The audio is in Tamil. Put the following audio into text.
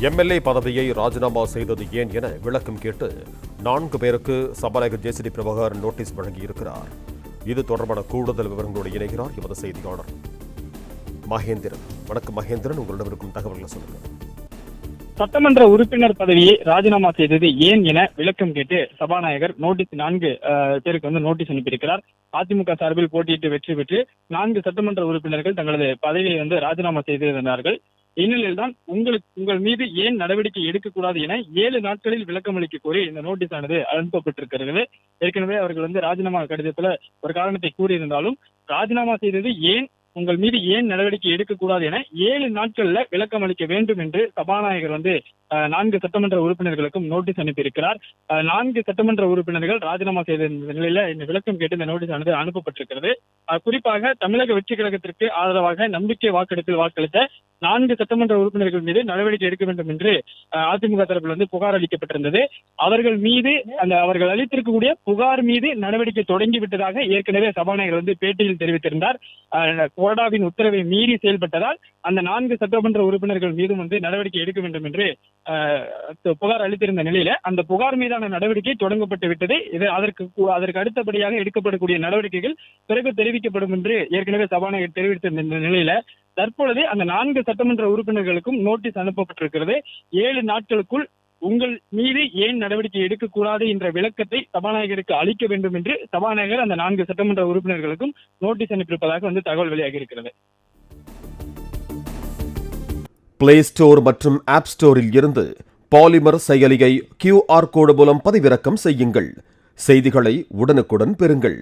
எம்எல்ஏ பதவியை ராஜினாமா செய்தது ஏன் என விளக்கம் கேட்டு 4 பேருக்கு சபாநாயகர் ஜே.சி.டி. பிரபாகர் நோட்டீஸ் வழங்கியிருக்கிறார். இது தொடர்பான கூடுதல் விவரங்களோடு இணைகிறார் எமது செய்தியாளர் மகேந்திரன். வணக்கம் மகேந்திரன், உங்களிடம் இருக்கும் தகவல்களை சொல்லுங்க. சட்டமன்ற உறுப்பினர் பதவியை ராஜினாமா செய்தது ஏன் என விளக்கம் கேட்டு சபாநாயகர் நோட்டீஸ் 4 பேருக்கு நோட்டீஸ் அனுப்பியிருக்கிறார். அதிமுக சார்பில் போட்டியிட்டு வெற்றி பெற்று 4 சட்டமன்ற உறுப்பினர்கள் தங்களது பதவியை ராஜினாமா செய்திருந்தார்கள். இந்நிலையில்தான் உங்கள் மீது ஏன் நடவடிக்கை எடுக்கக்கூடாது என 7 நாட்களில் விளக்கம் அளிக்க கோரி இந்த நோட்டீஸ் ஆனது அனுப்பப்பட்டிருக்கிறது. ஏற்கனவே அவர்கள் ராஜினாமா கடிதத்துல ஒரு காரணத்தை கூறியிருந்தாலும் ராஜினாமா செய்தது ஏன், உங்கள் மீது ஏன் நடவடிக்கை எடுக்கக்கூடாது என 7 நாட்கள்ல விளக்கம் அளிக்க வேண்டும் என்று சபாநாயகர் 4 சட்டமன்ற உறுப்பினர்களுக்கும் நோட்டீஸ் அனுப்பியிருக்கிறார். 4 சட்டமன்ற உறுப்பினர்கள் ராஜினாமா செய்த நிலையில இந்த விளக்கம் கேட்டு இந்த நோட்டீஸ் ஆனது அனுப்பப்பட்டிருக்கிறது. குறிப்பாக தமிழக வெற்றி கழகத்திற்கு ஆதரவாக நம்பிக்கை வாக்கெடுப்பில் வாக்களித்த 4 சட்டமன்ற உறுப்பினர்கள் மீது நடவடிக்கை எடுக்க வேண்டும் என்று அதிமுக தரப்பில் புகார் அளிக்கப்பட்டிருந்தது. அவர்கள் மீது அவர்கள் அளித்திருக்கக்கூடிய புகார் மீது நடவடிக்கை தொடங்கிவிட்டதாக ஏற்கனவே சபாநாயகர் பேட்டியில் தெரிவித்திருந்தார். கொறடாவின் உத்தரவை மீறி செயல்பட்டதால் அந்த 4 சட்டமன்ற உறுப்பினர்கள் மீதும் நடவடிக்கை எடுக்க வேண்டும் என்று புகார் அளித்திருந்த நிலையில அந்த புகார் மீதான நடவடிக்கை தொடங்கப்பட்டு விட்டது. இது அதற்கு அடுத்தபடியாக எடுக்கப்படக்கூடிய நடவடிக்கைகள் பிறகு தெரிவிக்கப்படும் என்று ஏற்கனவே சபாநாயகர் தெரிவித்திருந்த நிலையில தற்பொழுது அந்த 4 சட்டமன்ற உறுப்பினர்களுக்கும் நோட்டீஸ் அனுப்பப்பட்டிருக்கிறது. 7 நாட்களுக்குள் உங்கள் மீது ஏன் நடவடிக்கை எடுக்கக்கூடாது என்ற விளக்கத்தை சபாநாயகருக்கு அளிக்க வேண்டும் என்று சபாநாயகர் அந்த 4 சட்டமன்ற உறுப்பினர்களுக்கும் நோட்டீஸ் அனுப்பியிருப்பதாக தகவல் வெளியாகி இருக்கிறது. பிளே ஸ்டோர் மற்றும் ஆப் ஸ்டோரில் இருந்து பாலிமர் செயலியை QR கோடு மூலம் பதிவிறக்கம் செய்யுங்கள். செய்திகளை உடனுக்குடன் பெறுங்கள்.